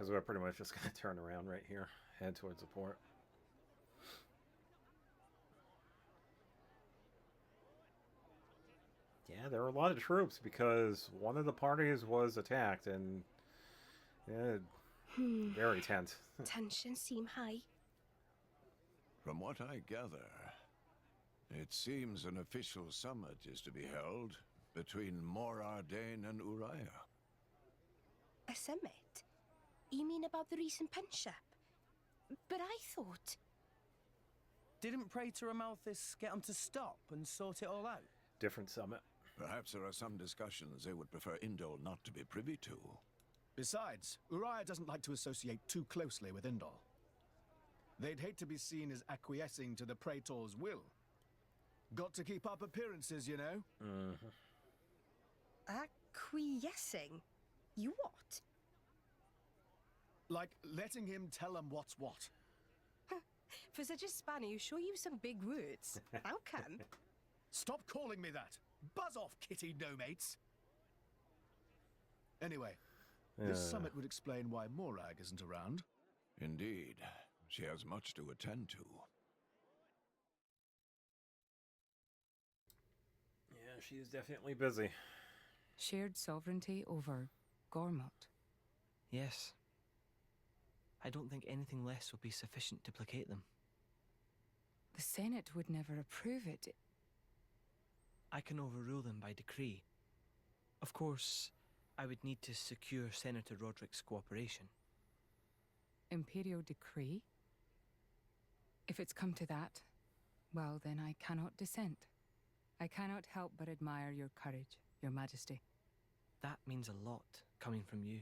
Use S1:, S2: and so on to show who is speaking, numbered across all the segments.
S1: because we're pretty much just going to turn around right here, head towards the port. Yeah, there were a lot of troops because one of the parties was attacked and yeah, very tense.
S2: Tensions seem high.
S3: From what I gather, it seems an official summit is to be held between Morardain and Uriah.
S2: A summit? You mean about the recent penship? But I thought...
S4: Didn't Praetor Amalthus get them to stop and sort it all out?
S1: Different summit.
S3: Perhaps there are some discussions they would prefer Indol not to be privy to.
S5: Besides, Uriah doesn't like to associate too closely with Indol. They'd hate to be seen as acquiescing to the Praetor's will. Got to keep up appearances, you know?
S2: Acquiescing? You what?
S5: Like letting him tell them what's what.
S2: For such a spanner, you sure use some big words. How come?
S5: Stop calling me that! Buzz off, kitty no-mates! Anyway, this summit would explain why Morag isn't around.
S3: Indeed, she has much to attend to.
S1: Yeah, she's definitely busy.
S6: Shared sovereignty over Gormott.
S4: Yes. I don't think anything less would be sufficient to placate them.
S6: The Senate would never approve it.
S4: I can overrule them by decree. Of course, I would need to secure Senator Roderick's cooperation.
S6: Imperial decree? If it's come to that, well, then I cannot dissent. I cannot help but admire your courage, Your Majesty.
S4: That means a lot, coming from you.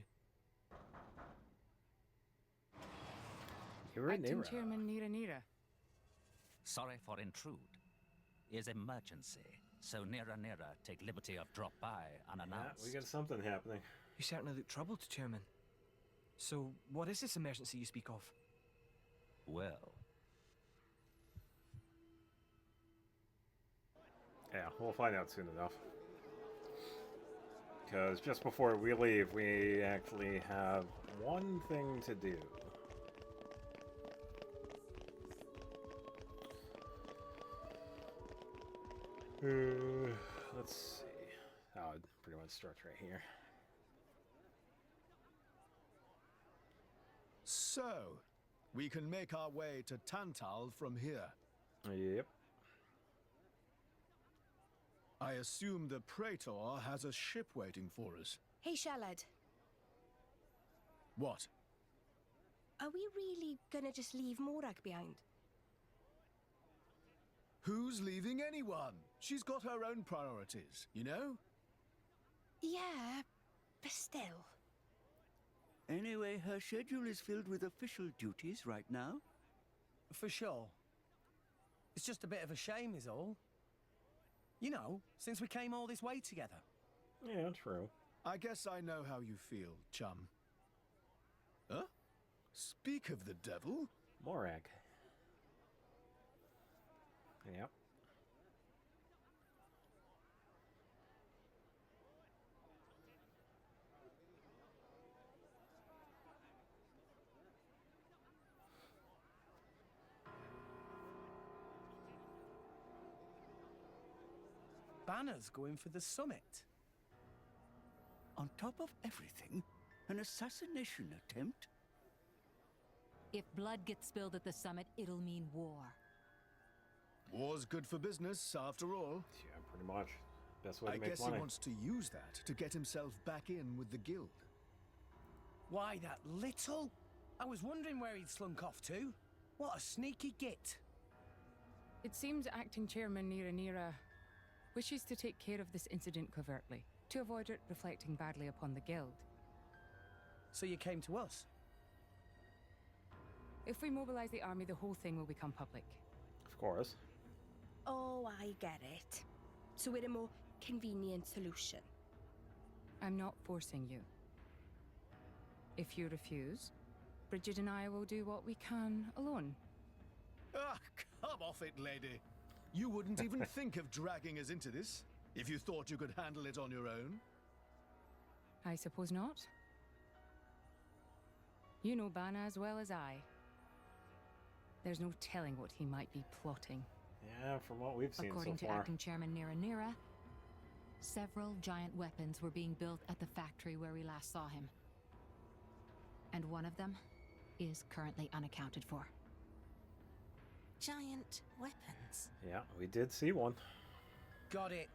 S6: Acting Chairman Nira.
S7: Sorry for intrude. Is emergency, so Nira take liberty of drop by unannounced.
S1: Yeah, we got something happening.
S4: You certainly look troubled, Chairman. So, what is this emergency you speak of?
S7: Well,
S1: yeah, we'll find out soon enough. Because just before we leave, we actually have one thing to do. Let's see. Oh, it pretty much starts right here.
S5: So, we can make our way to Tantal from here.
S1: Yep.
S5: I assume the Praetor has a ship waiting for us.
S2: Hey, Shalad.
S5: What?
S2: Are we really gonna just leave Morag behind?
S5: Who's leaving anyone? She's got her own priorities, you know?
S2: Yeah, but still.
S8: Anyway, her schedule is filled with official duties right now.
S4: For sure. It's just a bit of a shame is all. You know, since we came all this way together.
S1: Yeah, true.
S5: I guess I know how you feel, chum. Huh? Speak of the devil.
S1: Morag. Yep.
S4: Banners going for the summit.
S8: On top of everything, an assassination attempt?
S9: If blood gets spilled at the summit, it'll mean war.
S5: War's good for business, after all.
S1: Yeah, pretty much. Best way to
S5: I
S1: make
S5: guess
S1: money.
S5: he wants to use that to get himself back in with the guild.
S4: Why that little? I was wondering where he'd slunk off to. What a sneaky git.
S6: It seems Acting Chairman Nira wishes to take care of this incident covertly, to avoid it reflecting badly upon the guild.
S4: So you came to us?
S6: If we mobilize the army, the whole thing will become public.
S1: Of course.
S2: Oh, I get it. So we're a more convenient solution.
S6: I'm not forcing you. If you refuse, Bridget and I will do what we can alone.
S5: Ah, come off it, lady. You wouldn't even think of dragging us into this, if you thought you could handle it on your own.
S6: I suppose not. You know Bana as well as I. There's no telling what he might be plotting.
S1: Yeah, from what we've seen
S9: According
S1: so
S9: to
S1: far.
S9: Acting Chairman Nira, several giant weapons were being built at the factory where we last saw him. And one of them is currently unaccounted for.
S2: Giant weapons.
S1: Yeah, we did see one.
S10: Got it.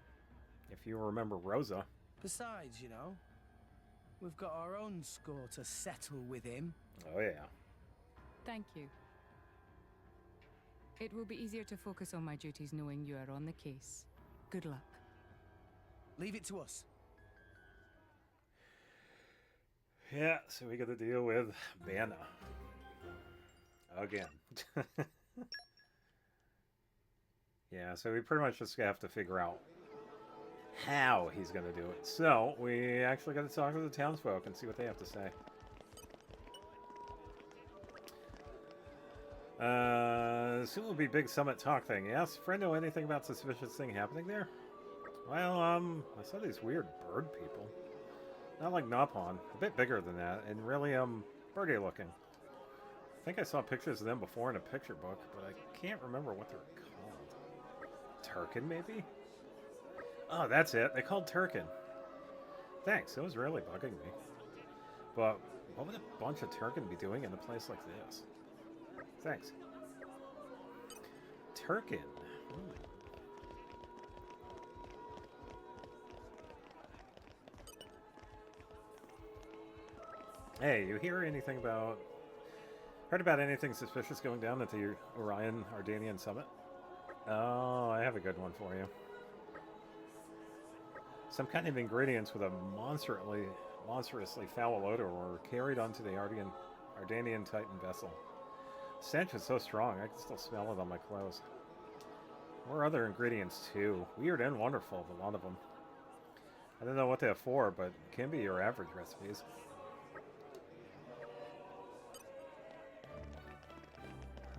S1: If you remember Rosa.
S10: Besides, you know, we've got our own score to settle with him.
S1: Oh, yeah.
S6: Thank you. It will be easier to focus on my duties knowing you are on the case. Good luck.
S10: Leave it to us.
S1: Yeah, so we got to deal with Bana. Again. Yeah, so we pretty much just have to figure out how he's going to do it. So, we actually got to talk to the townsfolk and see what they have to say. Soon will be big summit talk thing. Yes, friend, know anything about suspicious thing happening there? Well, I saw these weird bird people. Not like Napon, a bit bigger than that, and really, birdie looking. I think I saw pictures of them before in a picture book, but I can't remember what they're called. Turkin, maybe? Oh, that's it. They called Turkin. Thanks, that was really bugging me. But what would a bunch of Turkin be doing in a place like this? Thanks. Turkin. Hey, you hear anything about... Heard about anything suspicious going down at the Orion Ardanian Summit? Oh, I have a good one for you. Some kind of ingredients with a monstrously foul odor were carried onto the Ardanian Titan vessel. The stench is so strong, I can still smell it on my clothes. There were other ingredients too. Weird and wonderful, a lot of them. I don't know what they're for, but it can be your average recipes.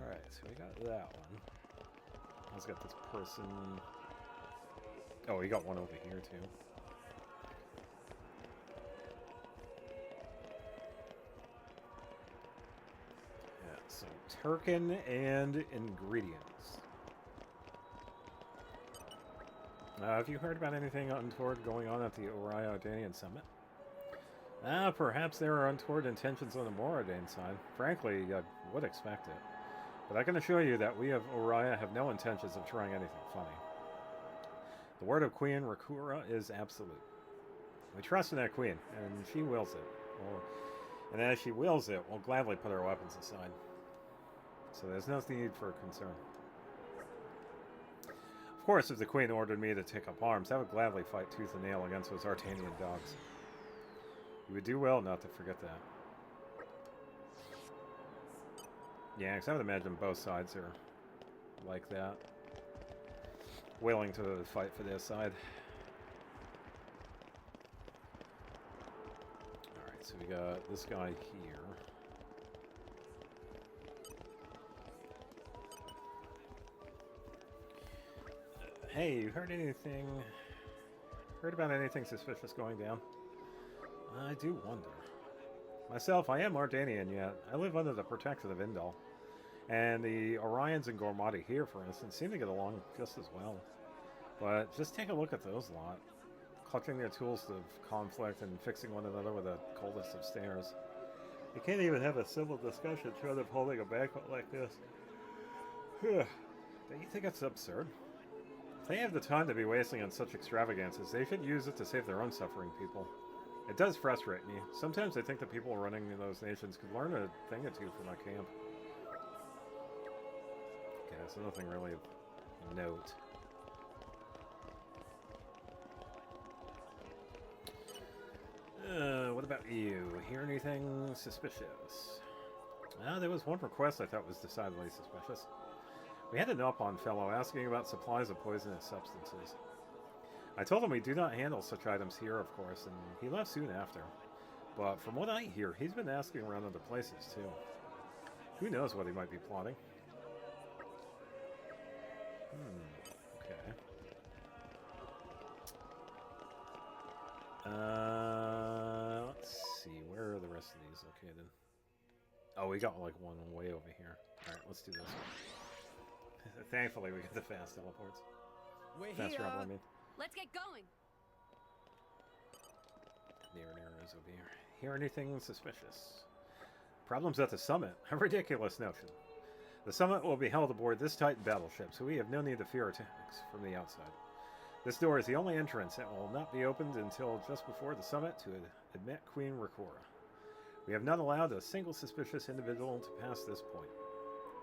S1: Alright, so we got that one. Let's get this person... Oh, we got one over here too. Yeah, so Turkin and ingredients. Have you heard about anything untoward going on at the Ardanian Summit? Perhaps there are untoward intentions on the Moradane side. Frankly, I would expect it. But I can assure you that we of Oriah have no intentions of trying anything funny. The word of Queen Rakura is absolute. We trust in that queen, and she wills it. And as she wills it, we'll gladly put our weapons aside. So there's no need for concern. Of course, if the queen ordered me to take up arms, I would gladly fight tooth and nail against those Artanian dogs. You would do well not to forget that. Yeah, because I would imagine both sides are like that. Willing to fight for their side. Alright, so we got this guy here. Hey, you heard anything... Heard about anything suspicious going down? I do wonder. Myself, I am Ardanian yet. I live under the protection of Indal. And the Orions and Gormati here, for instance, seem to get along just as well. But just take a look at those lot. Clutching their tools of conflict and fixing one another with the coldest of stares. You can't even have a civil discussion short of holding a banquet like this. Don't you think it's absurd? If they have the time to be wasting on such extravagances, they should use it to save their own suffering people. It does frustrate me. Sometimes I think the people running those nations could learn a thing or two from our camp. Okay, so nothing really of note. What about you? Hear anything suspicious? There was one request I thought was decidedly suspicious. We had a Nopon fellow asking about supplies of poisonous substances. I told him we do not handle such items here, of course, and he left soon after. But from what I hear, he's been asking around other places, too. Who knows what he might be plotting? Okay. Let's see, where are the rest of these located? Oh, we got like one way over here. Alright, let's do this one. Thankfully, we get the fast teleports.
S10: We're
S1: Fast
S10: here.
S1: travel, I mean.
S9: Let's get going.
S1: Near arrows over here. Hear anything suspicious? Problems at the summit? A ridiculous notion. The summit will be held aboard this Titan battleship, so we have no need to fear attacks from the outside. This door is the only entrance that will not be opened until just before the summit to admit Queen Rakora. We have not allowed a single suspicious individual to pass this point.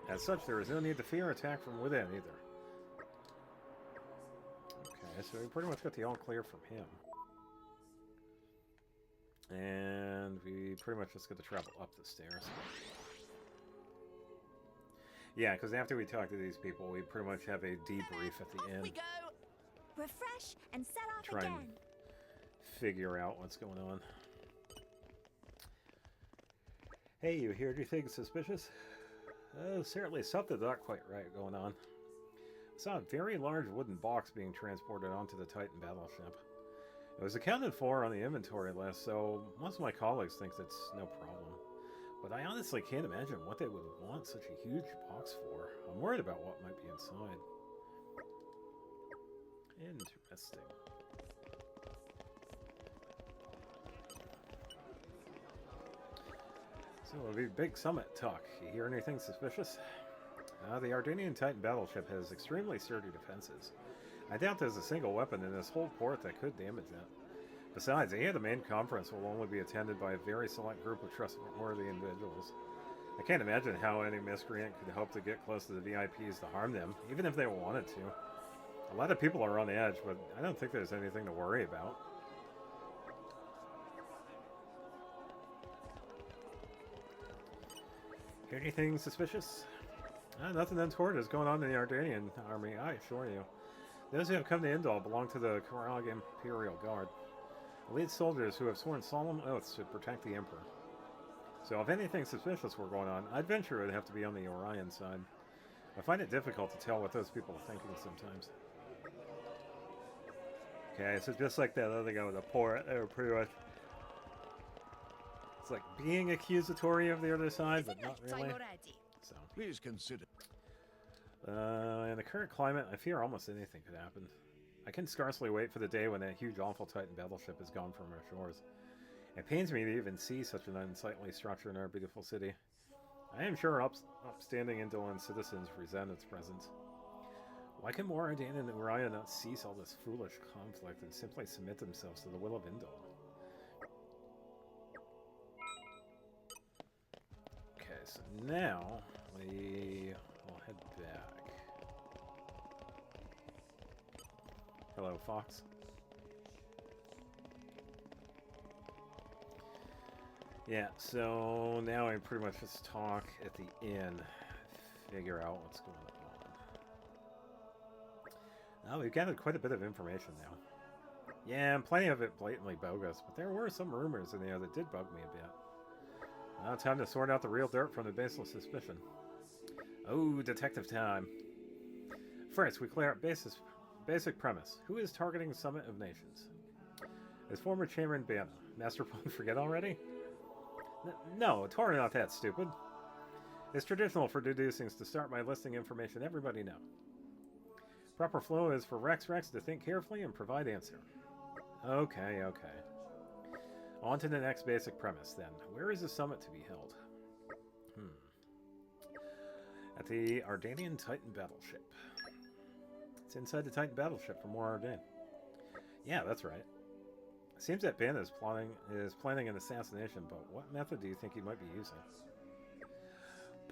S1: As such, there is no need to fear attack from within either. Okay, so we pretty much got the all clear from him. And we pretty much just got to travel up the stairs. Yeah, because after we talk to these people, we pretty much have a debrief at the end.
S11: We go. Refresh and set off
S1: Try
S11: again.
S1: and figure out what's going on. Hey, you hear anything suspicious? Oh, certainly something not quite right going on. I saw a very large wooden box being transported onto the Titan battleship. It was accounted for on the inventory list, so most of my colleagues think that's no problem. But I honestly can't imagine what they would want such a huge box for. I'm worried about what might be inside. Interesting. So it'll be big summit talk. You hear anything suspicious? The Ardanian Titan battleship has extremely sturdy defenses. I doubt there's a single weapon in this whole port that could damage it. Besides, the main conference will only be attended by a very select group of trustworthy individuals. I can't imagine how any miscreant could hope to get close to the VIPs to harm them, even if they wanted to. A lot of people are on edge, but I don't think there's anything to worry about. Hear anything suspicious? Nothing untoward is going on in the Ardanian army, I assure you. Those who have come to Indal belong to the Karag Imperial Guard, elite soldiers who have sworn solemn oaths to protect the Emperor. So if anything suspicious were going on, I'd venture it would have to be on the Orion side. I find it difficult to tell what those people are thinking sometimes. Okay, so just like that other guy with the port, they were pretty much... It's like being accusatory of the other side, but not really. So.
S3: Please consider.
S1: In the current climate, I fear almost anything could happen. I can scarcely wait for the day when that huge awful Titan battleship is gone from our shores. It pains me to even see such an unsightly structure in our beautiful city. I am sure upstanding indolent citizens resent its presence. Why can Moradin and Uriah not cease all this foolish conflict and simply submit themselves to the will of Indol? Okay, so now we will head back. Hello, Fox. Yeah, so now I pretty much just talk at the inn, figure out what's going on. Oh, we've gathered quite a bit of information now. Yeah, and plenty of it blatantly bogus, but there were some rumors in there that did bug me a bit. Now time to sort out the real dirt from the baseless suspicion. Oh, detective time. First, we clear up basic premise. Who is targeting Summit of Nations? Is former Chairman Bana. Master Pun forget already? No, Tora not that stupid. It's traditional for deducings to start by listing information everybody know. Proper flow is for Rex to think carefully and provide answer. Okay. On to the next basic premise, then. Where is the summit to be held? At the Ardanian Titan battleship. It's inside the Titan battleship for more Ardan. Yeah, that's right. It seems that Bana is planning an assassination, but what method do you think he might be using?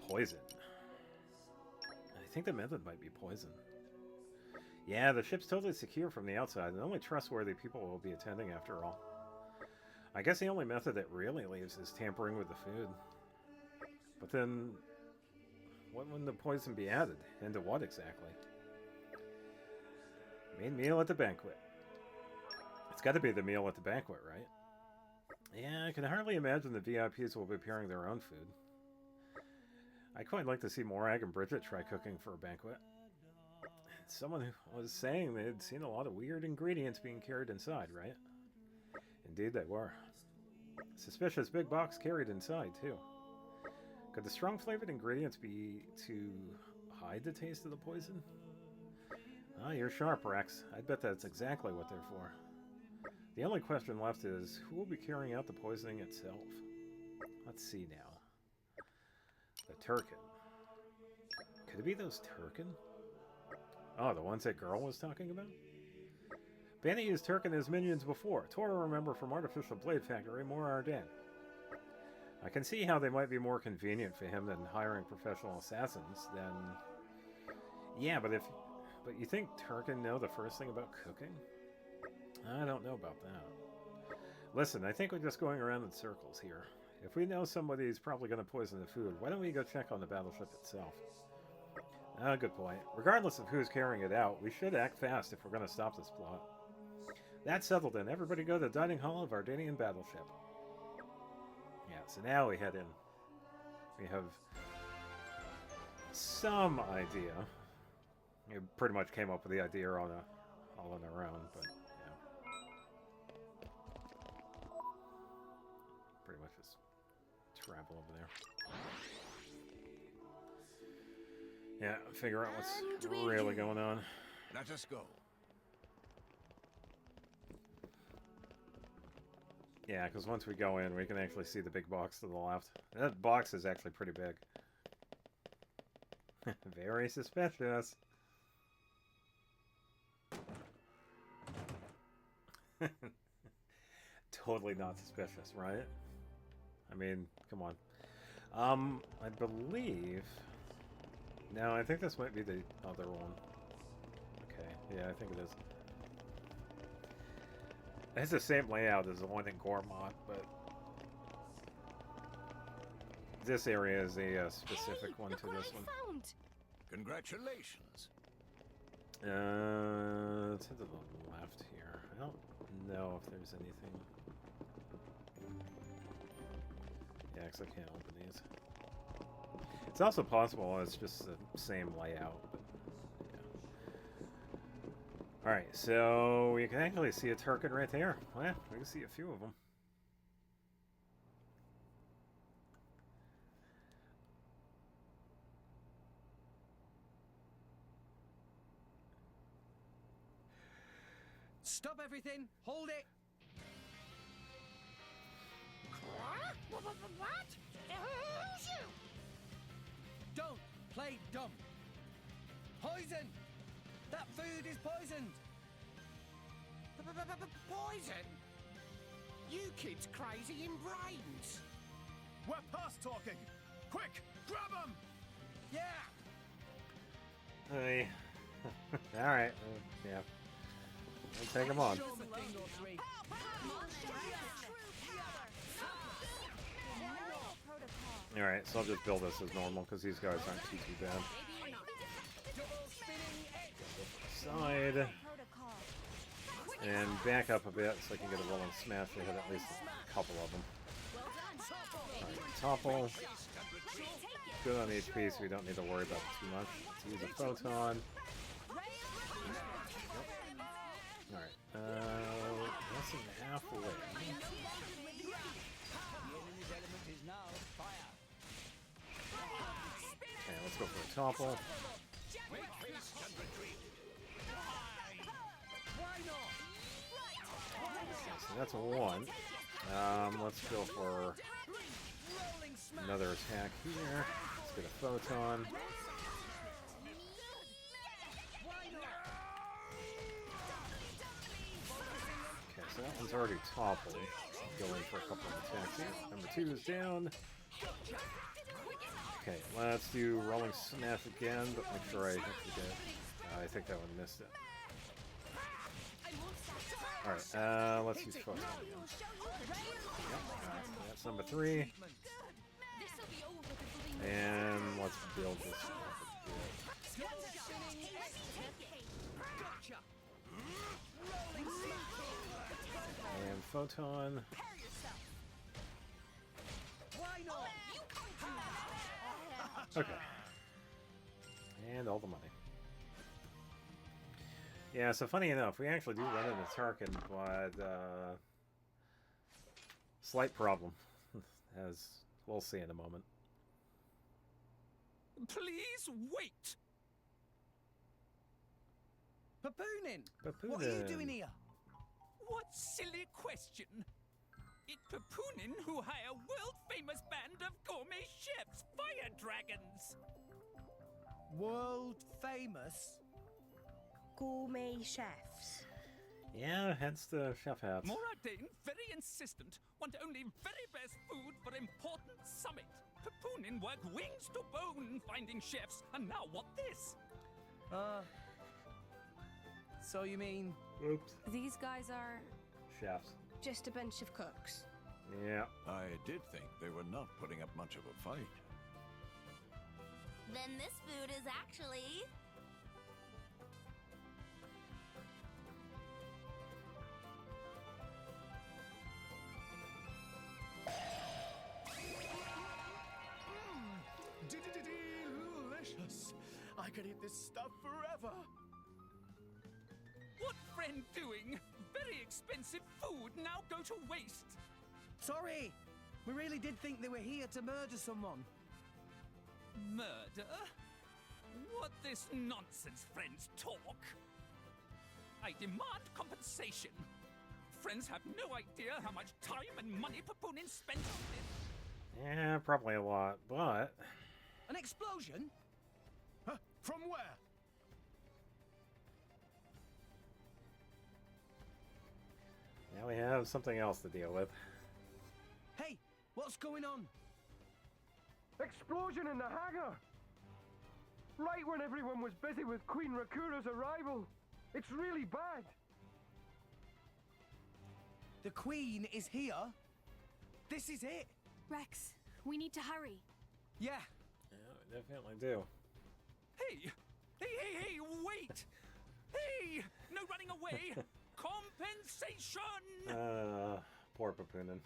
S1: Poison. I think the method might be poison. Yeah, the ship's totally secure from the outside, and only trustworthy people will be attending after all. I guess the only method that really leaves is tampering with the food. But then, what would the poison be added? And to what exactly? Main meal at the banquet. It's got to be the meal at the banquet, right? Yeah, I can hardly imagine the VIPs will be preparing their own food. I'd quite like to see Morag and Bridget try cooking for a banquet. Someone who was saying they'd seen a lot of weird ingredients being carried inside, right? Indeed they were. Suspicious big box carried inside, too. Could the strong flavored ingredients be to hide the taste of the poison? Ah, you're sharp, Rex. I bet that's exactly what they're for. The only question left is, who will be carrying out the poisoning itself? Let's see now. The Turkin. Could it be those Turkin? Oh, the ones that girl was talking about? Bandit used Turkin as minions before. Tora remember from Artificial Blade Factory, more Arden. I can see how they might be more convenient for him than hiring professional assassins. Then, yeah, but you think Turkin know the first thing about cooking? I don't know about that. Listen, I think we're just going around in circles here. If we know somebody's probably going to poison the food, why don't we go check on the battleship itself? Ah, good point. Regardless of who's carrying it out, we should act fast if we're going to stop this plot. That's settled then. Everybody go to the dining hall of Ardanian battleship. Yeah, so now we head in. We have some idea. We pretty much came up with the idea all on our own, but yeah. Pretty much just travel over there. Yeah, figure out what's really going on.
S3: Let us go.
S1: Yeah, because once we go in, we can actually see the big box to the left. That box is actually pretty big. Very suspicious. Totally not suspicious, right? I mean, come on. I believe... No, I think this might be the other one. Okay, yeah, I think it is. It's the same layout as the one in Gormont, but this area is a specific one to this one.
S2: Found.
S3: Congratulations.
S1: It's to the left here. I don't know if there's anything. Yeah, because I can't open these. It's also possible it's just the same layout, but yeah. Alright, so we can actually see a Turkin right there. Well, we can see a few of them.
S10: Stop everything! Hold it!
S11: What? Who's you?
S10: Don't play dumb! Poison! That food is poisoned!
S11: Poison? You kids crazy in brains.
S5: We're past talking! Quick, grab him!
S10: Yeah!
S1: Hey. Alright, yeah. We'll take them on. Alright, so I'll just build this as normal because these guys aren't too bad. Side. And back up a bit so I can get a rolling smash to hit at least a couple of them. Alright, topple. Good on HP, so we don't need to worry about it too much. Let's use a photon. Alright, less than half away. Okay, let's go for a topple. Okay, so that's a 1. Let's go for another attack here. Let's get a photon. Okay, so that one's already toppled. Go in for a couple of attacks here. Number 2 is down. Okay, let's do rolling smash again, but make sure I actually get it. I think that one missed it. Alright, let's use photon again. Yep, that's number 3. And let's build this up a bit. And photon. Okay. And all the money. Yeah, so funny enough, we actually do run into Tarkin, but slight problem, as we'll see in a moment.
S12: Please wait!
S10: Papoonin!
S1: Papoonin.
S10: What are you doing here?
S12: What silly question! It Papoonin who hire world-famous band of gourmet chefs, fire dragons!
S10: World famous?
S2: Gourmet chefs.
S1: Yeah, hence the chef hats.
S12: Moradane, very insistent, want only very best food for important summit. Papoonin work wings to bone finding chefs, and now what this?
S10: So you mean...
S1: Oops.
S6: These guys are...
S1: Chefs.
S2: Just a bunch of cooks.
S1: Yeah.
S3: I did think they were not putting up much of a fight.
S13: Then this food is actually...
S5: Delicious! I could eat this stuff forever!
S12: What friend doing? Very expensive food now go to waste.
S10: Sorry! We really did think they were here to murder someone.
S12: Murder? What this nonsense friends talk? I demand compensation. Friends have no idea how much time and money Papoonin spent on this.
S1: Yeah, probably a lot, but...
S10: An explosion?
S5: Huh? From where?
S1: Now we have something else to deal with.
S10: Hey, what's going on?
S14: Explosion in the hangar! Right when everyone was busy with Queen Rakura's arrival. It's really bad.
S10: The Queen is here? This is it?
S13: Rex, we need to hurry.
S10: Yeah.
S1: Yeah, we definitely do.
S12: Hey! Hey, wait! Hey! No running away! Compensation!
S1: Poor Papoonin.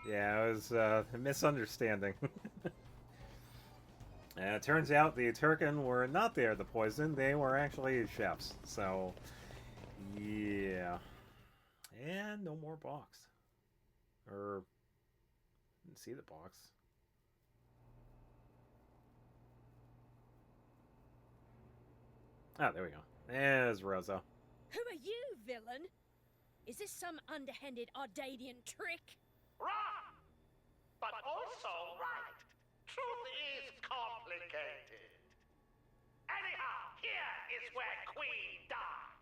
S1: Yeah, it was a misunderstanding. It turns out the Turkin were not there to poison, they were actually chefs. So, yeah. And no more box. Or, didn't see the box. Ah, there we go. There's Rosa.
S15: Who are you, villain? Is this some underhanded Ardadian trick?
S11: Wrong! But also right. Truth is complicated. Anyhow, here is where Queen died.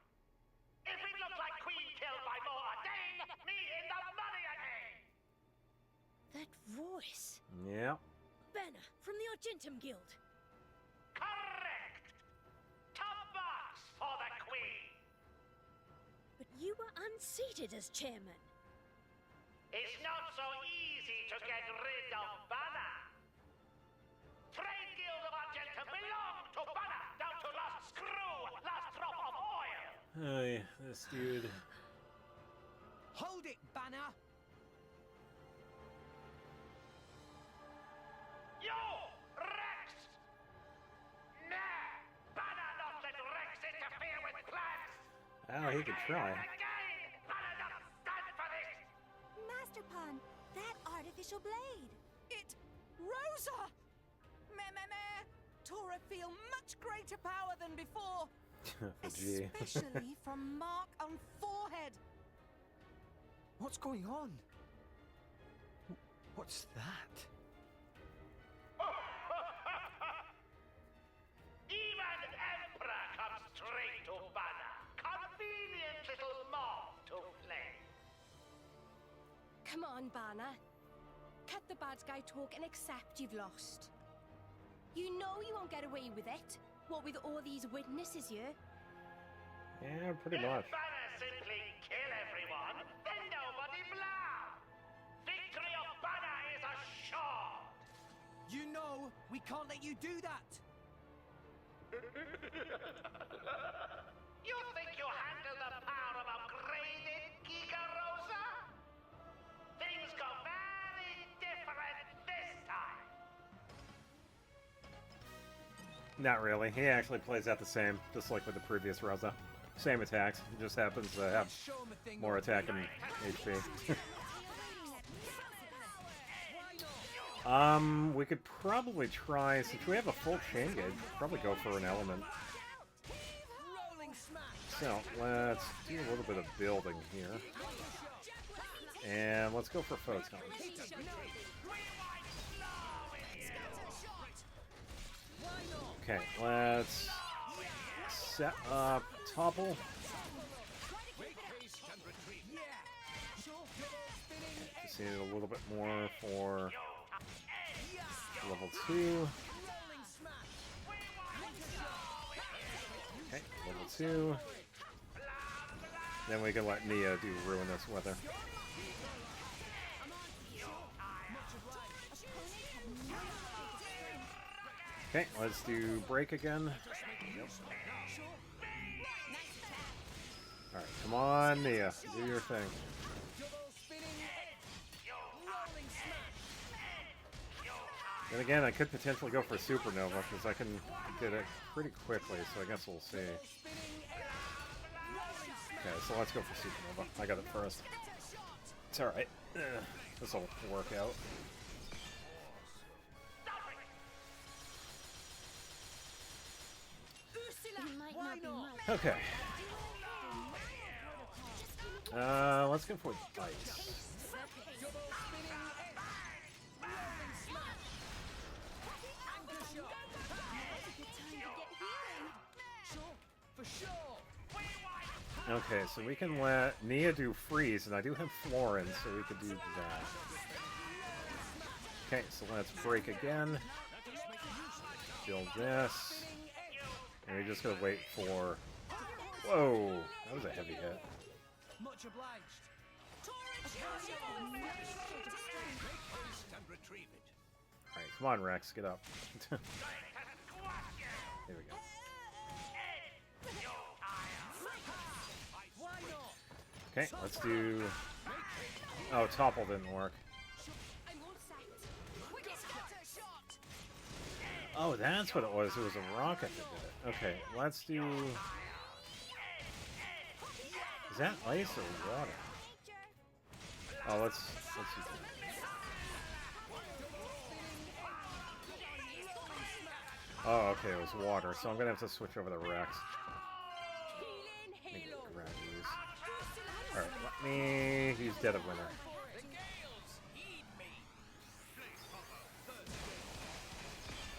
S11: If it looks like Queen killed by Moradane, me in the money again!
S15: That voice.
S1: Yeah.
S15: Banner from the Argentum Guild.
S11: Correct! Top box for the Queen!
S15: But you were unseated as chairman.
S11: It's not so easy to get rid of Banner. Trade Guild of Argentum belong to Banner, down to last screw, last drop of oil.
S1: Hey, this dude.
S10: Hold it, Banner!
S11: You, Rex! Nah, Banner not let Rex interfere with plans.
S1: Oh, he could try.
S11: Banner not stand for this.
S13: Master Pun, that artificial blade.
S16: It... Rosa! Meh. Tora feel much greater power than before.
S1: Gee.
S16: Especially from mark on forehead.
S10: What's going on? What's that?
S11: Even Emperor comes straight to Banner. Convenient little mob to play.
S2: Come on, Banner. Cut the bad guy talk and accept you've lost. You know you won't get away with it. What with all these witnesses here?
S1: Yeah, pretty much.
S11: If Banner simply kill everyone, then nobody blow. Victory of Banner is assured.
S10: You know we can't let you do that.
S11: You think you handle the power of upgraded Giga Rosa? Things go very different this time.
S1: Not really. He actually plays out the same, just like with the previous Rosa. Same attacks, just happens to have more attack and HP. We could probably try, since we have a full chain gauge, probably go for an element. So, let's do a little bit of building here. And let's go for photon. Okay, let's set up Topple. Just need a little bit more for level 2. Okay, level 2. Then we can let Nia do Ruinous Weather. Okay, let's do Break again. Yep. Alright, come on, Nia. Do your thing. And again, I could potentially go for Supernova, because I can get it pretty quickly, so I guess we'll see. Okay, so let's go for Supernova. I got it first. It's alright. This'll work out. Okay. Let's go for Ice. Okay, so we can let Nia do Freeze, and I do have Florence, so we could do that. Okay, so let's Break again. Build this. And we're just gonna wait for... Whoa! That was a heavy hit.
S10: Much obliged.
S1: Alright, come on, Rex, get up. Here we go. Okay, let's do... Oh, Topple didn't work. Oh, that's what it was. It was a rocket that did it. Okay, let's do... Is that ice or water? Oh, let's use that. Oh, okay, it was water, so I'm gonna have to switch over to Rex. Maybe grab these. Alright, let me use Dead of Winter.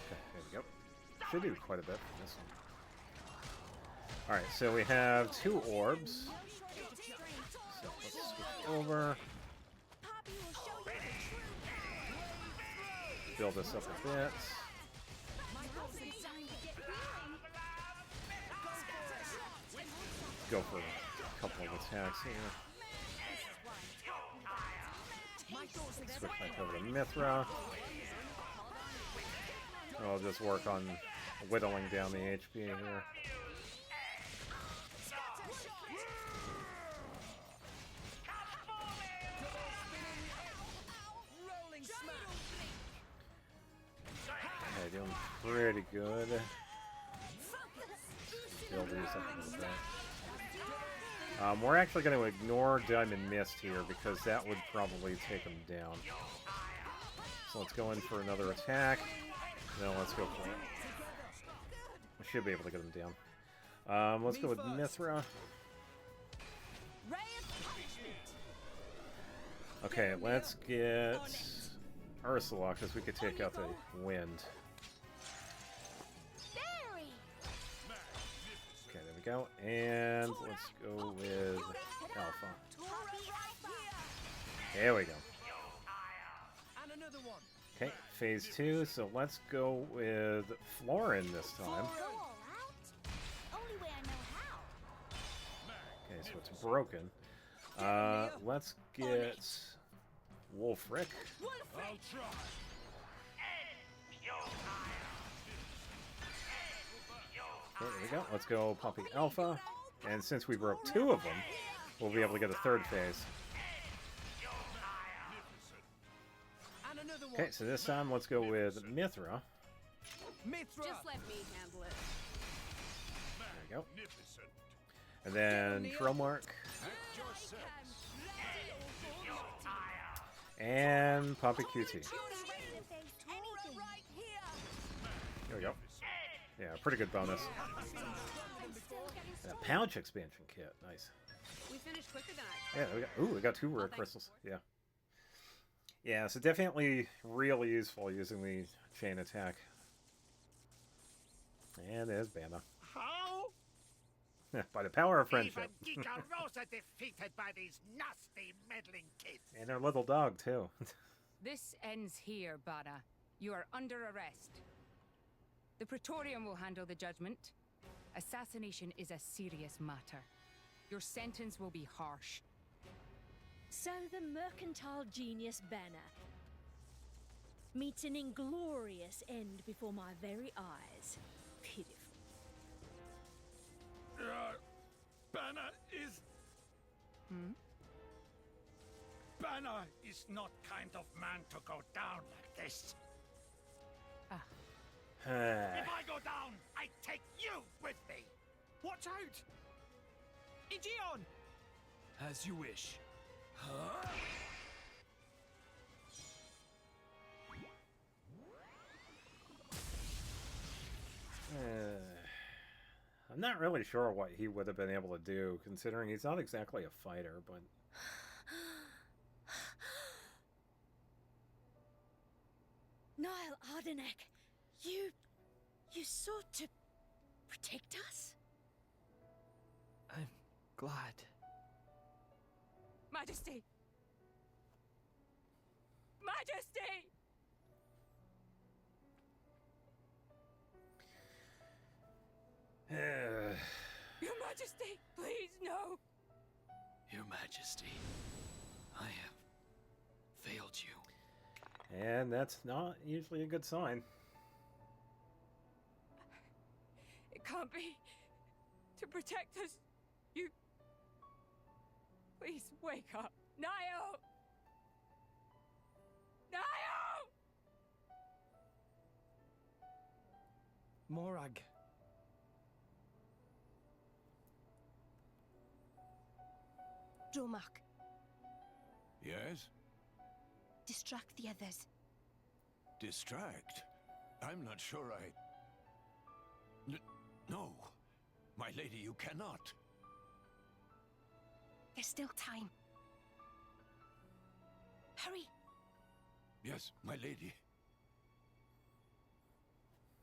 S1: Okay, there we go. Should do quite a bit from this one. Alright, so we have 2 orbs. So let's switch over. Build this up a bit. Go for a couple of attacks here. Switch back over to Mithra. I'll just work on whittling down the HP here. Okay, doing pretty good. Build these up a little bit. We're actually going to ignore Diamond Mist here because that would probably take him down. So let's go in for another attack. No, let's go for it. We should be able to get him down. Let's go with Mithra. Okay, let's get Ursula because we could take out the wind. Okay, there we go. And let's go with Alpha. There we go. Okay, phase 2, so let's go with Florin this time. Okay, so it's broken. Let's get Wolfric. Okay, there we go. Let's go Poppy Alpha. And since we broke 2 of them, we'll be able to get a 3rd phase. Okay, so this time let's go with Mithra.
S15: Just let me handle it.
S1: There we go. And then Dromark. And Poppy QT. There we go. Yeah, pretty good bonus. Pouch expansion kit. Nice.
S17: We finished quicker than I
S1: Yeah, we got 2 rare crystals. Yeah. Yeah, so definitely really useful using the chain attack. And there's Bama.
S11: How?
S1: By the power of friendship.
S11: Even Gigarosa defeated by these nasty meddling kids.
S1: And their little dog, too.
S6: This ends here, Bada. You are under arrest. The Praetorium will handle the judgment. Assassination is a serious matter. Your sentence will be harsh.
S15: So the mercantile genius Banner meets an inglorious end before my very eyes. Pitiful.
S11: Banner is... Banner is not kind of man to go down like this. If I go down, I take you with me.
S10: Watch out! Igion! As you wish. Huh?
S1: I'm not really sure what he would have been able to do, considering he's not exactly a fighter, but...
S15: Niall Ardenek, you sought to protect us?
S4: I'm glad.
S6: Majesty! Majesty! Your Majesty, please, no!
S10: Your Majesty, I have failed you.
S1: And that's not usually a good sign.
S6: It can't be. To protect us, you... Please, wake up. Niall! Niall!
S4: Morag.
S2: Dromark,
S3: Yes?
S2: distract the others.
S3: Distract? I'm not sure No. My lady, you cannot.
S2: There's still time. Hurry.
S3: Yes, my lady.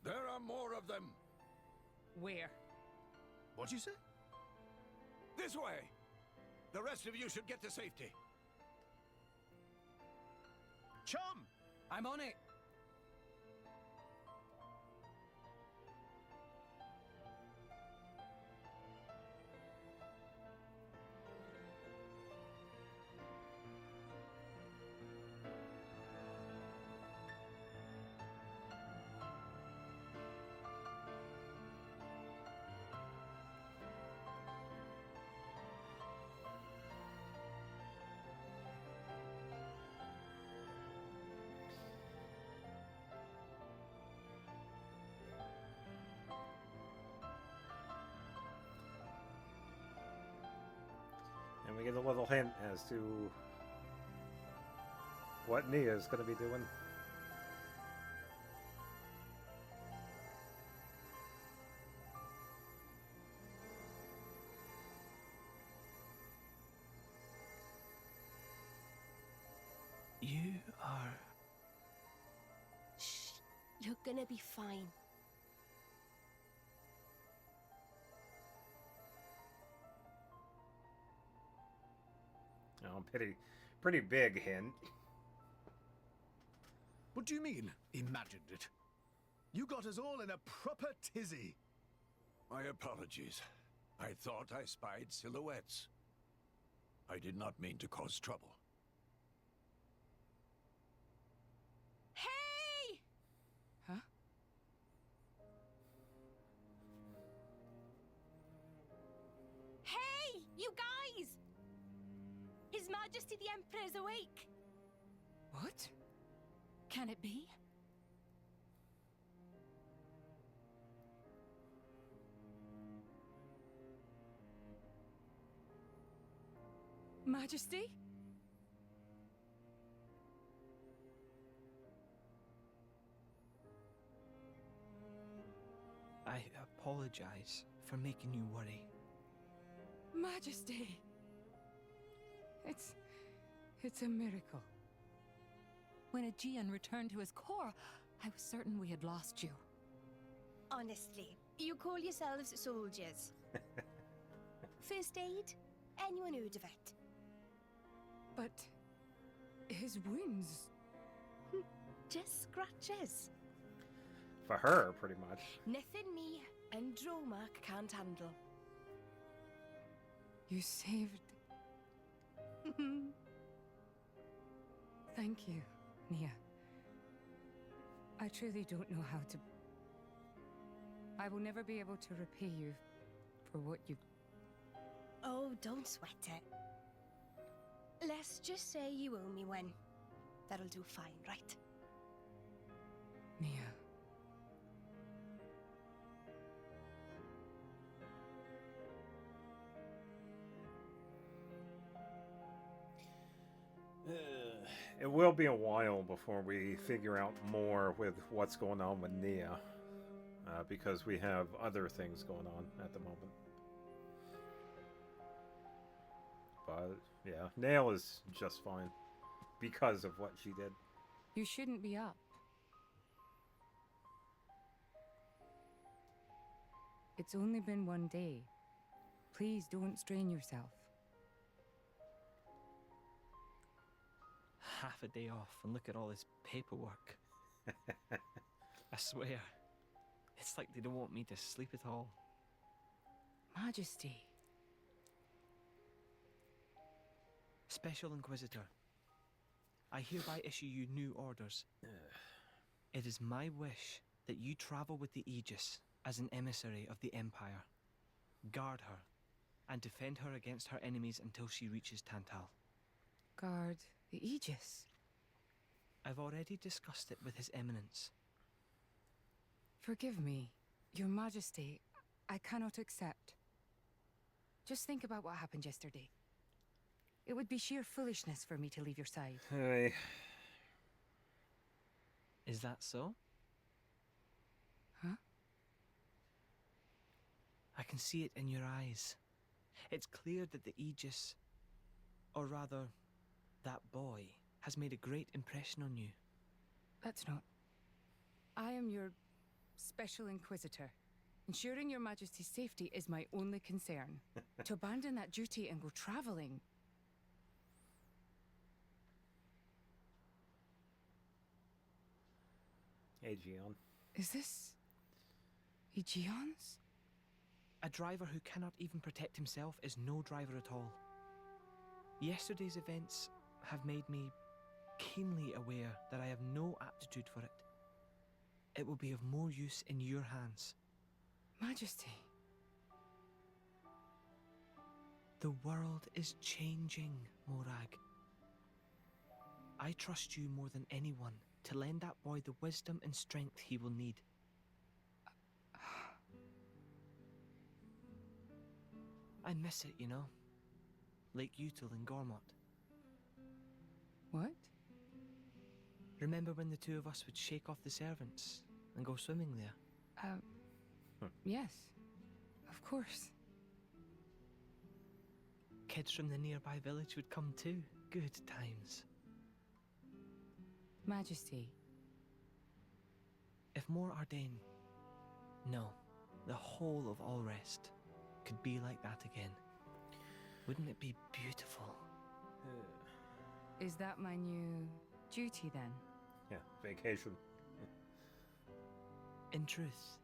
S3: There are more of them.
S6: Where?
S5: What'd you say?
S3: This way. The rest of you should get to safety.
S5: Chum!
S10: I'm on it.
S1: And we get a little hint as to what Nia's going to be doing.
S4: You are...
S2: Shh. You're gonna be fine.
S1: Oh, pretty big hint.
S5: What do you mean, imagined it? You got us all in a proper tizzy.
S3: My apologies. I thought I spied silhouettes. I did not mean to cause trouble.
S2: Hey!
S6: Huh?
S2: Hey, you guys! His Majesty the Emperor is awake.
S6: What?
S2: Can it be?
S6: Majesty?
S4: apologize for making you worry.
S6: Majesty! It's a miracle.
S9: When Aegean returned to his core, I was certain we had lost you.
S2: Honestly, you call yourselves soldiers. First aid? Anyone heard of it?
S6: But his wounds...
S2: Just scratches.
S1: For her, pretty much.
S2: Nothing me and Dromark can't handle.
S6: You saved... Thank you, Nia. I truly don't know how to... I will never be able to repay you for what you...
S2: Oh, don't sweat it. Let's just say you owe me one. That'll do fine, right?
S6: Nia.
S1: It will be a while before we figure out more with what's going on with Nia. Because we have other things going on at the moment. But, yeah, Nail is just fine. Because of what she did.
S6: You shouldn't be up. It's only been one day. Please don't strain yourself.
S4: Half a day off and look at all this paperwork. I swear, it's like they don't want me to sleep at all.
S6: Majesty.
S4: Special Inquisitor, I hereby issue you new orders. It is my wish that you travel with the Aegis as an emissary of the Empire. Guard her, and defend her against her enemies until she reaches Tantal.
S6: Guard the Aegis?
S4: I've already discussed it with His Eminence.
S6: Forgive me, Your Majesty. I cannot accept. Just think about what happened yesterday. It would be sheer foolishness for me to leave your side.
S1: Hey.
S4: Is that so?
S6: Huh?
S4: I can see it in your eyes. It's clear that the Aegis, or rather, that boy, has made a great impression on you.
S6: That's not... I am your Special Inquisitor. Ensuring Your Majesty's safety is my only concern. To abandon that duty and go traveling...
S1: Aegean.
S6: Is this... Aegeon's?
S4: A driver who cannot even protect himself is no driver at all. Yesterday's events have made me keenly aware that I have no aptitude for it. It will be of more use in your hands.
S6: Majesty.
S4: The world is changing, Morag. I trust you more than anyone to lend that boy the wisdom and strength he will need. I miss it, you know. Lake Util and Gormott.
S6: What?
S4: Remember when the two of us would shake off the servants and go swimming there?
S6: Yes. Of course.
S4: Kids from the nearby village would come too. Good times.
S6: Majesty.
S4: If Mor Ardain, no, the whole of Allrest, could be like that again, wouldn't it be beautiful?
S6: Is that my new duty then?
S1: Yeah, vacation.
S4: In truth,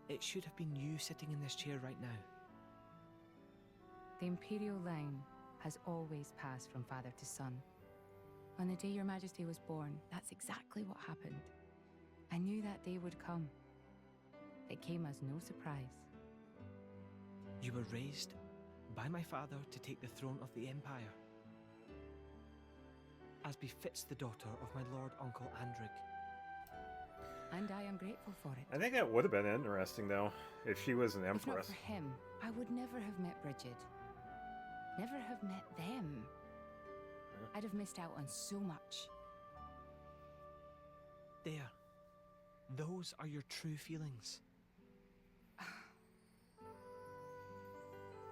S4: it should have been you sitting in this chair right now.
S6: The Imperial line has always passed from father to son. On the day Your Majesty was born, that's exactly what happened. I knew that day would come. It came as no surprise.
S4: You were raised by my father to take the throne of the Empire, as befits the daughter of my Lord Uncle Andrig.
S6: And I am grateful for it.
S1: I think that would have been interesting, though, if she was an empress.
S6: If not for him, I would never have met Bridget. Never have met them. I'd have missed out on so much.
S4: There. Those are your true feelings.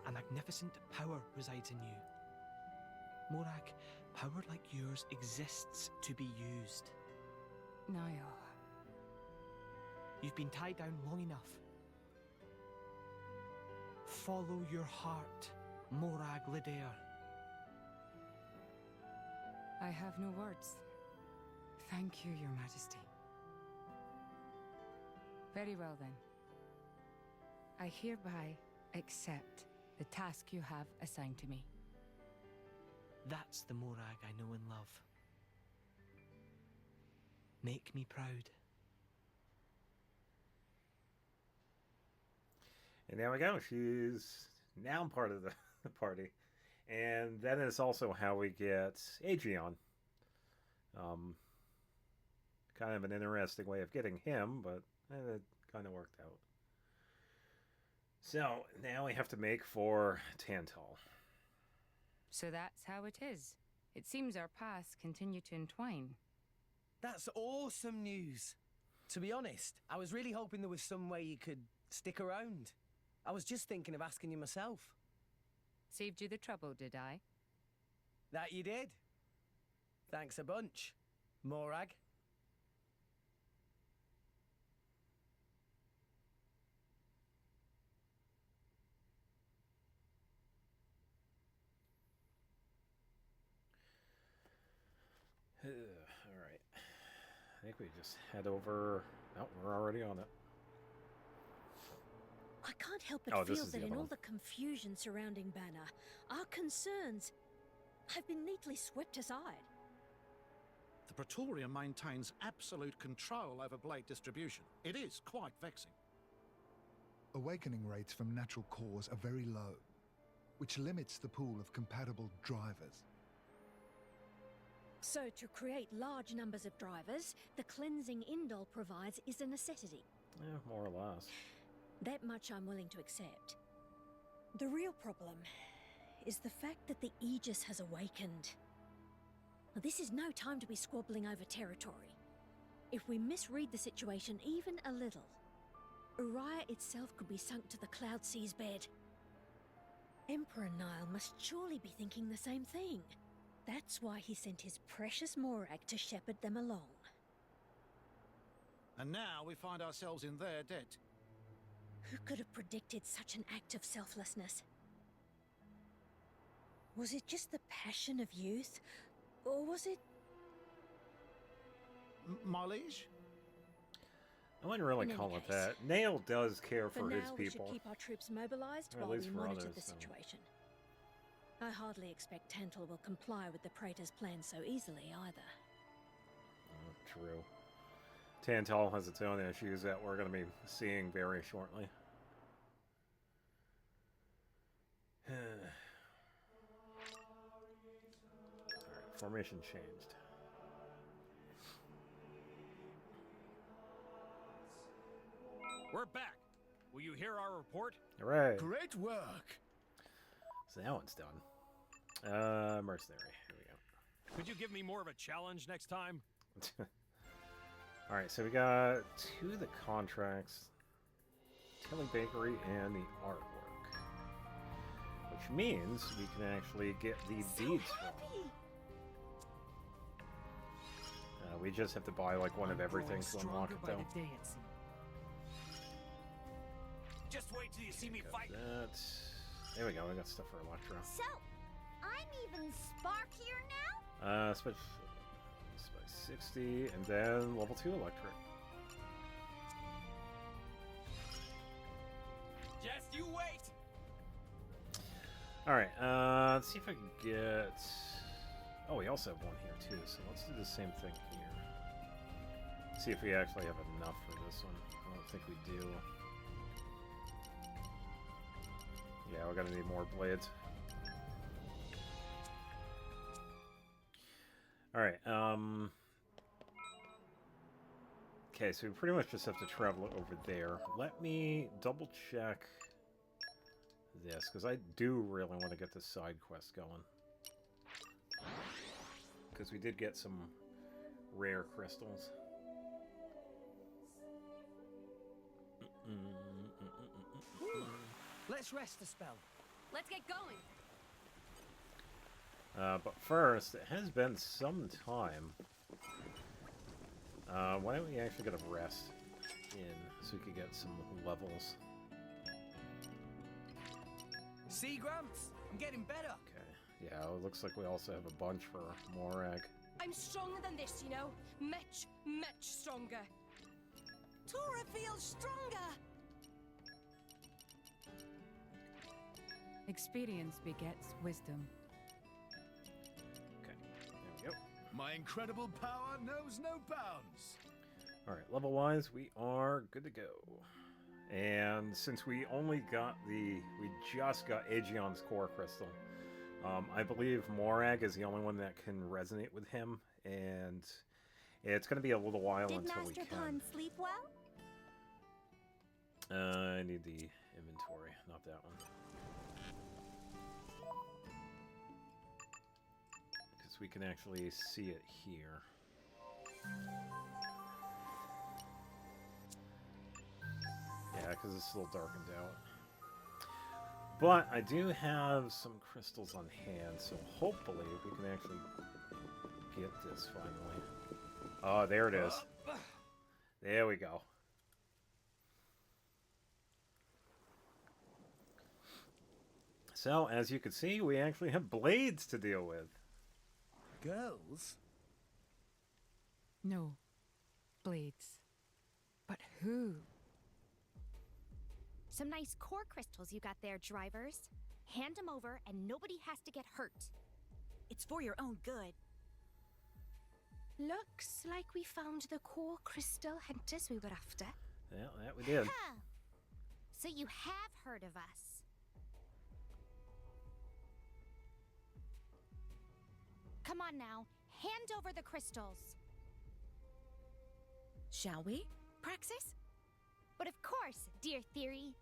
S4: A magnificent power resides in you. Morag, power like yours exists to be used.
S6: Niall.
S4: You've been tied down long enough. Follow your heart, Morag Lidair.
S6: I have no words. Thank you, Your Majesty. Very well then. I hereby accept the task you have assigned to me.
S4: That's the Morag I know and love. Make me proud.
S1: And there we go. She's now part of the party. And that is also how we get Aegeon. Kind of an interesting way of getting him, but it kind of worked out. So, now we have to make for Tantal.
S6: So that's how it is. It seems our paths continue to entwine.
S10: That's awesome news. To be honest, I was really hoping there was some way you could stick around. I was just thinking of asking you myself.
S6: Saved you the trouble, did I?
S10: That you did. Thanks a bunch, Morag.
S1: Alright. I think we just head over... Oh, we're already on it.
S15: I can't help but
S1: Oh, this
S15: feel
S1: is the
S15: that in
S1: other
S15: all
S1: one.
S15: the confusion surrounding Banner, our concerns have been neatly swept aside.
S18: The Praetorium maintains absolute control over blade distribution. It is quite vexing.
S19: Awakening rates from natural cores are very low, which limits the pool of compatible drivers.
S15: So to create large numbers of drivers, the cleansing Indol provides is a necessity.
S1: Yeah, more or less.
S15: That much I'm willing to accept. The real problem is the fact that the Aegis has awakened. Now, this is no time to be squabbling over territory. If we misread the situation even a little, Uriah itself could be sunk to the Cloud Sea's bed. Emperor Nile must surely be thinking the same thing. That's why he sent his precious Morag to shepherd them along.
S18: And now we find ourselves in their debt.
S15: Who could have predicted such an act of selflessness? Was it just the passion of youth? Or was it...
S18: My liege?
S1: I wouldn't really
S15: In any
S1: call it
S15: case,
S1: that. Nail does care for
S15: now,
S1: his
S15: we
S1: people.
S15: should keep our troops mobilized
S1: Or at
S15: while
S1: least
S15: we
S1: for
S15: monitor
S1: others,
S15: the
S1: so.
S15: situation. I hardly expect Tantal will comply with the Praetor's plan so easily either.
S1: True. Tantal has its own issues that we're going to be seeing very shortly. Alright, formation changed.
S20: We're back. Will you hear our report?
S1: Hooray!
S5: Great work!
S1: So that one's done. Mercenary. Here we go.
S20: Could you give me more of a challenge next time?
S1: Alright, so we got 2 of the contracts, Tilly Bakery, and the artwork. Which means we can actually get the deeds from. We just have to buy like one of everything to unlock it though.
S20: Just wait till you see me fight.
S1: That. There we go, we got stuff for Electro.
S13: So, I'm even sparkier now?
S1: Special 60, and then level 2 Electric.
S20: Just you wait.
S1: Alright, let's see if I can get... Oh, we also have one here too, so let's do the same thing here. See if we actually have enough for this one. I don't think we do. Yeah, we're gonna need more blades. Alright, okay, so we pretty much just have to travel over there. Let me double check this, because I do really want to get this side quest going. Because we did get some rare crystals.
S10: Let's rest a spell.
S2: Let's get going.
S1: But first, it has been some time. Why don't we actually get a rest in so we can get some levels?
S10: See, Gramps? I'm getting better.
S1: Okay. Yeah, it looks like we also have a bunch for Morag.
S2: I'm stronger than this, you know. Much, much stronger.
S16: Tora feels stronger.
S6: Experience begets wisdom.
S1: Okay, there we go.
S5: My incredible power knows no bounds.
S1: Alright, level-wise, we are good to go. And since we just got Aegon's core crystal, I believe Morag is the only one that can resonate with him, and it's going to be a little while until we can.
S13: Did Master Pawn sleep well?
S1: I need the inventory, not that one. Because we can actually see it here. Yeah, because it's a little darkened out. But I do have some crystals on hand, so hopefully we can actually get this finally. Oh, there it is. There we go. So, as you can see, we actually have blades to deal with.
S10: Girls?
S6: No. Blades. But who?
S13: Some nice core crystals you got there, drivers. Hand them over and nobody has to get hurt. It's for your own good.
S2: Looks like we found the core crystal hunters we were after.
S1: Yeah, that we did.
S13: Huh. So you have heard of us. Come on now, hand over the crystals. Shall we, Praxis? But of course, dear Theory.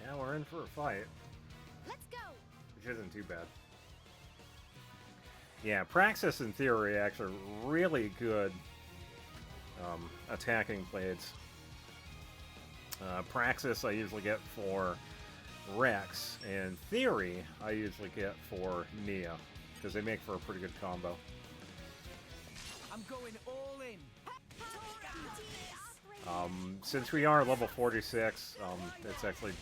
S1: Yeah, we're in for a fight.
S13: Let's go.
S1: Which isn't too bad. Yeah, Praxis and Theory actually are really good attacking blades. Praxis I usually get for Rex, and Theory I usually get for Nia, because they make for a pretty good combo.
S10: I'm going all in.
S1: Since we are level 46, it's actually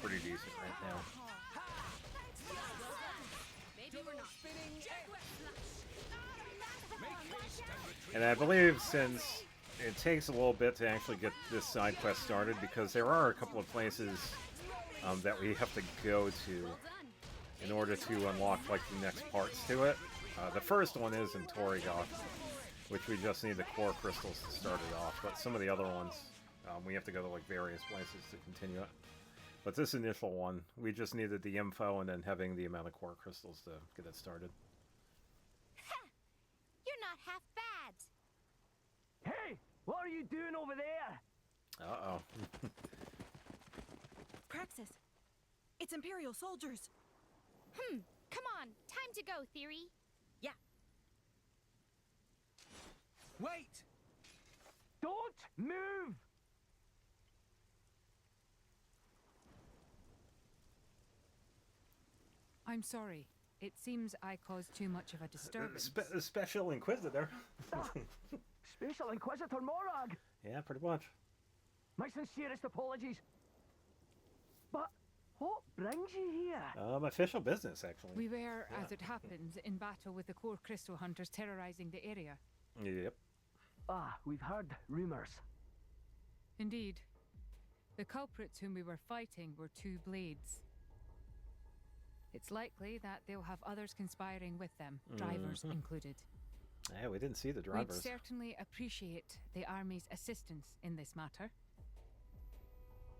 S1: pretty decent right now. And I believe since it takes a little bit to actually get this side quest started, because there are a couple of places that we have to go to in order to unlock like the next parts to it. The first one is in Torrigoth, which we just need the core crystals to start it off, but some of the other ones we have to go to like various places to continue it. But this initial one, we just needed the info and then having the amount of core crystals to get it started.
S13: You're not half bad.
S14: Hey, what are you doing over there?
S1: Uh-oh.
S16: Praxis, it's Imperial soldiers.
S13: Come on, time to go, Theory.
S16: Yeah.
S10: Wait!
S14: Don't move!
S6: I'm sorry. It seems I caused too much of a disturbance.
S1: Special Inquisitor.
S14: Special Inquisitor Morag!
S1: Yeah, pretty much.
S14: My sincerest apologies. But what brings you here?
S1: Official business, actually.
S6: We were, as it happens, in battle with the core crystal hunters terrorizing the area.
S1: Yep.
S14: Ah, we've heard rumors.
S6: Indeed. The culprits whom we were fighting were two blades. It's likely that they'll have others conspiring with them, drivers included.
S1: Yeah, we didn't see the drivers.
S6: We'd certainly appreciate the army's assistance in this matter.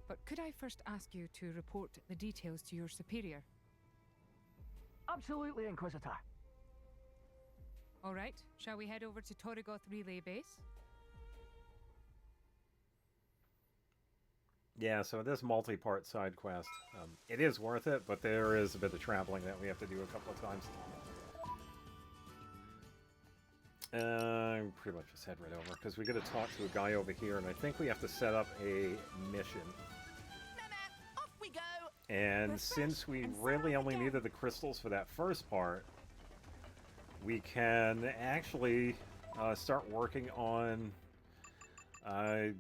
S6: But could I first ask you to report the details to your superior?
S14: Absolutely, Inquisitor.
S6: All right, shall we head over to Torrigoth Relay Base?
S1: Yeah, so this multi-part side quest, it is worth it, but there is a bit of traveling that we have to do a couple of times. Pretty much just head right over, because we got to talk to a guy over here, and I think we have to set up a mission.
S16: Off we go.
S1: And since we really only needed the crystals for that first part, we can actually start working on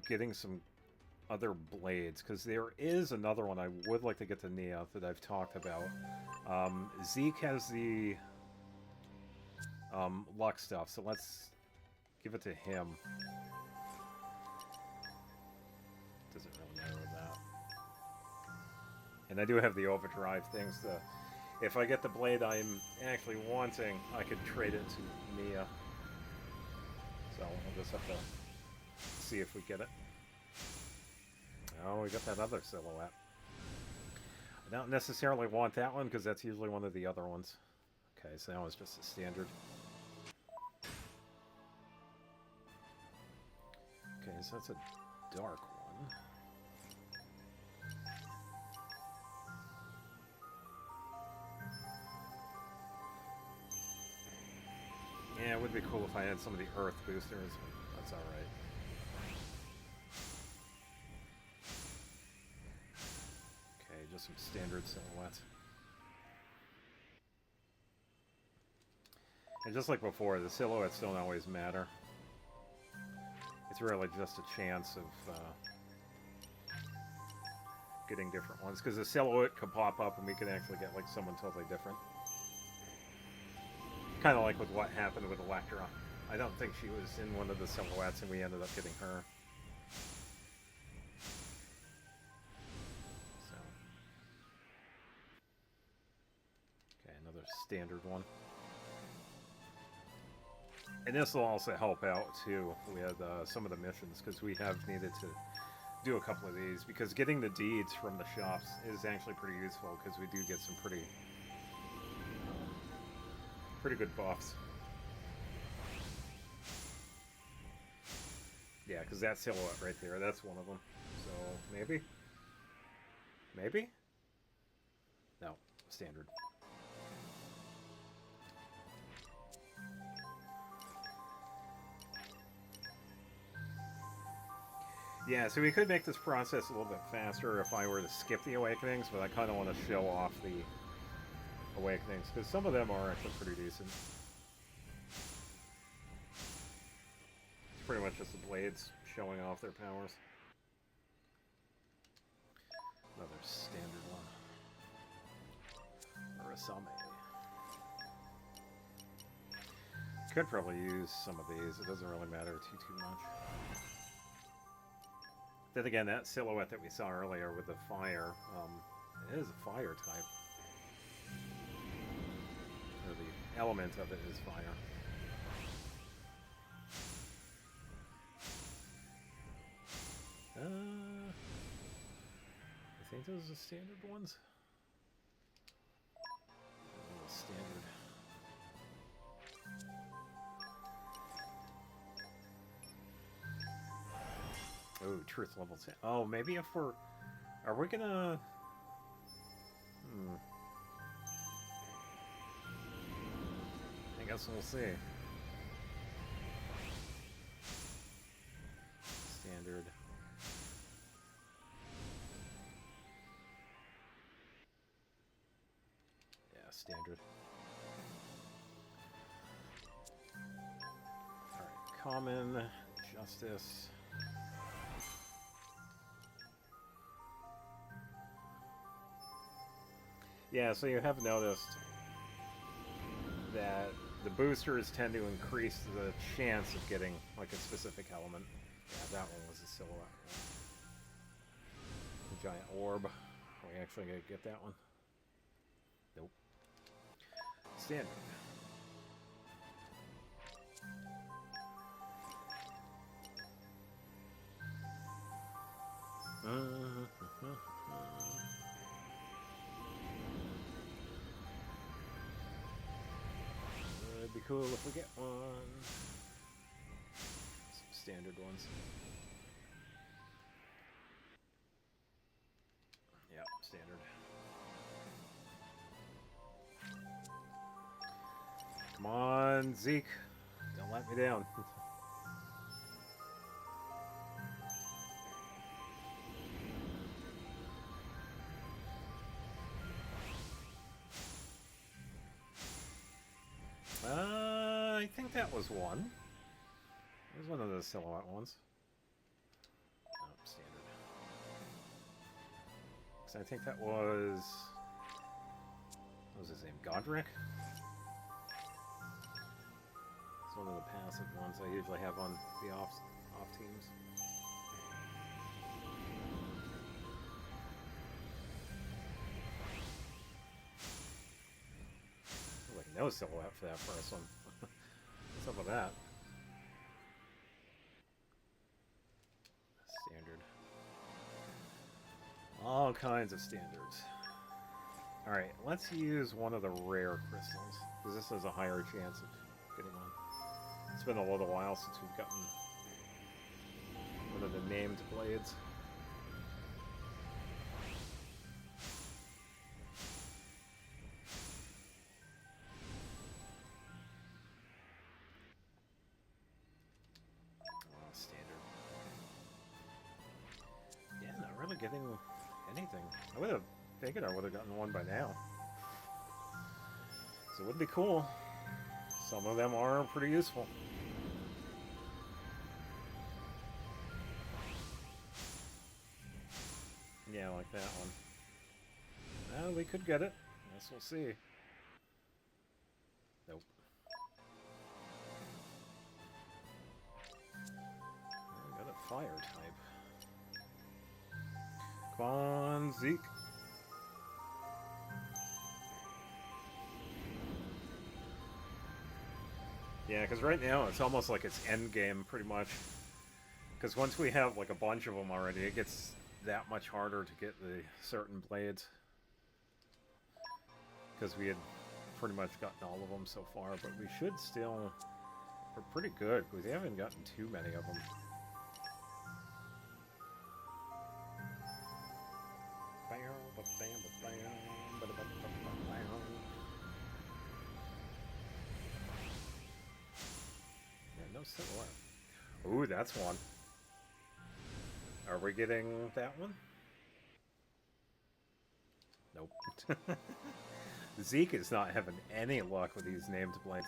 S1: getting some other blades, because there is another one I would like to get to Nia that I've talked about. Zeke has the luck stuff, so let's give it to him. Doesn't really matter with that. And I do have the overdrive things. If I get the blade I'm actually wanting, I could trade it to Nia. So we'll just have to see if we get it. Oh, we got that other silhouette. I don't necessarily want that one, because that's usually one of the other ones. Okay, so that one's just a standard. Okay, so that's a dark one. Yeah, it would be cool if I had some of the earth boosters, but that's alright. Okay, just some standard silhouettes. And just like before, the silhouettes don't always matter. It's really just a chance of getting different ones, because the silhouette could pop up and we could actually get like someone totally different. Kind of like with what happened with Electra. I don't think she was in one of the silhouettes and we ended up getting her. So. Okay, another standard one. And this will also help out too with some of the missions, because we have needed to do a couple of these, because getting the deeds from the shops is actually pretty useful, because we do get some pretty good buffs. Yeah, because that silhouette right there, that's one of them. So maybe? Maybe? No, standard. Yeah, so we could make this process a little bit faster if I were to skip the awakenings, but I kind of want to show off the awakenings, because some of them are actually pretty decent. It's pretty much just the blades showing off their powers. Another standard one. Arasame. Could probably use some of these. It doesn't really matter too much. Then again, that silhouette that we saw earlier with the fire, it is a fire type. Or the element of it is fire. I think those are the standard ones. Standard. Oh, truth level 10. Oh, maybe if we're... Are we gonna... I guess we'll see. Standard. Yeah, standard. Alright, common, justice... Yeah, so you have noticed that the boosters tend to increase the chance of getting like a specific element. Yeah, that one was a silhouette. The giant orb. Are we actually gonna get that one? Nope. Standard. It'd be cool if we get one. Some standard ones. Yep, standard. Come on, Zeke. Don't let me down. I think that was one. It was one of the silhouette ones. Oh, standard. So I think that was... What was his name? Godric? It's one of the passive ones I usually have on the off teams. Like no silhouette for that first one. What's up with that? Standard. All kinds of standards. Alright, let's use one of the rare crystals, because this has a higher chance of getting one. It's been a little while since we've gotten one of the named blades. Standard. Yeah, not really getting anything. I would have figured I would have gotten one by now. So it would be cool. Some of them are pretty useful. Yeah, like that one. Well, we could get it. Guess we'll see. Nope. I got a fire type. Come on, Zeke. Yeah, because right now it's almost like it's endgame, pretty much. Because once we have like a bunch of them already, it gets that much harder to get the certain blades. Because we had pretty much gotten all of them so far, but we should still... We're pretty good, because we haven't gotten too many of them. No silhouette. Ooh, that's one. Are we getting that one? Nope. Zeke is not having any luck with these named blades.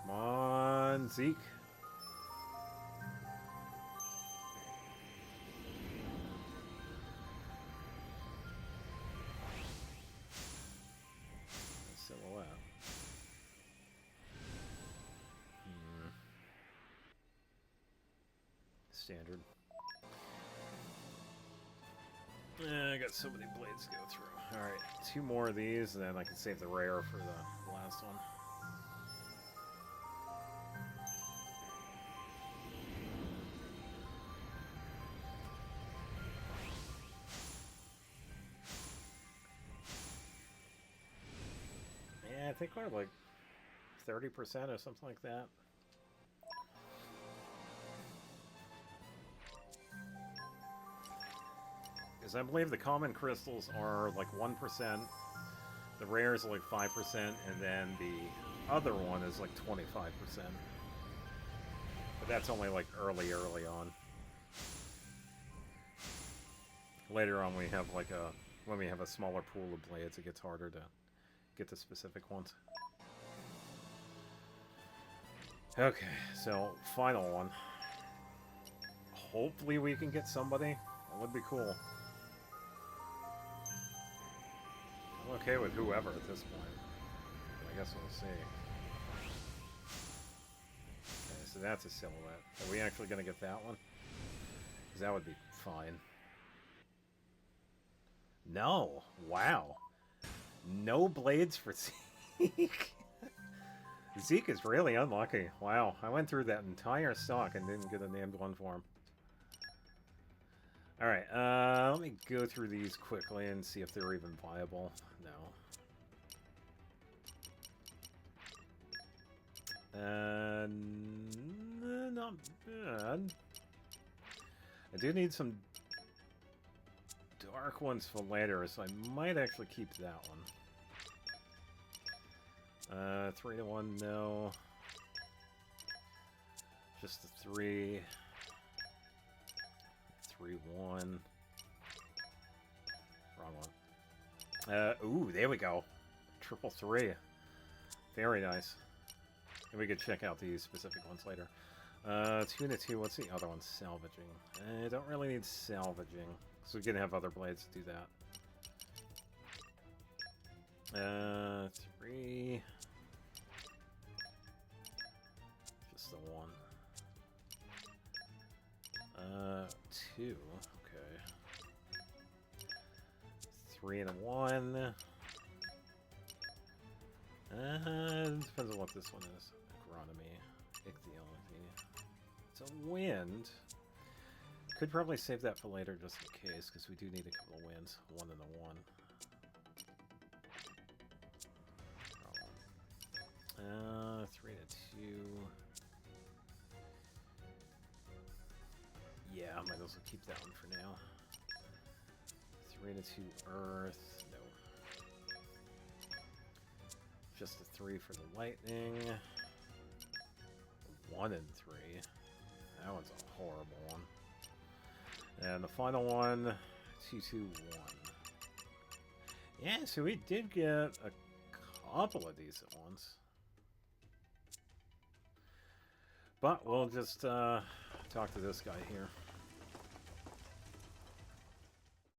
S1: Come on, Zeke. Silhouette. Standard. I got so many blades to go through. Alright, 2 more of these, and then I can save the rare for the last one. Yeah, I think we're like 30% or something like that. Because I believe the common crystals are like 1%, the rares are like 5%, and then the other one is like 25%. But that's only like early on. Later on we have like a, when we have a smaller pool of blades, it gets harder to get the specific ones. Okay, so final one. Hopefully we can get somebody. That would be cool. I'm okay with whoever at this point. But I guess we'll see. Okay, so that's a silhouette. Are we actually going to get that one? Because that would be fine. No! Wow! No blades for Zeke. Zeke is really unlucky. Wow, I went through that entire stock and didn't get a named one for him. Alright, let me go through these quickly and see if they're even viable. No. Not bad. I do need some dark ones for later, so I might actually keep that one. 3 to 1, no. Just the 3. 3 1. Wrong one. Ooh, there we go. Triple 3. Very nice. And we could check out these specific ones later. 2 to 2. What's the other one? Salvaging. I don't really need salvaging, so we can have other blades do that. 3. Just the 1. 2. Okay. 3 and a 1. Depends on what this one is. Agronomy. Ichthyology. It's a wind. Could probably save that for later just in case, because we do need a couple of winds. 1 and a 1. 3 to 2. Yeah, I might as well keep that one for now. 3 to 2 earth. No. Just a 3 for the lightning. 1 and 3. That one's a horrible one. And the final one, 2 2 1. Yeah, so we did get a couple of decent ones. But we'll just talk to this guy here.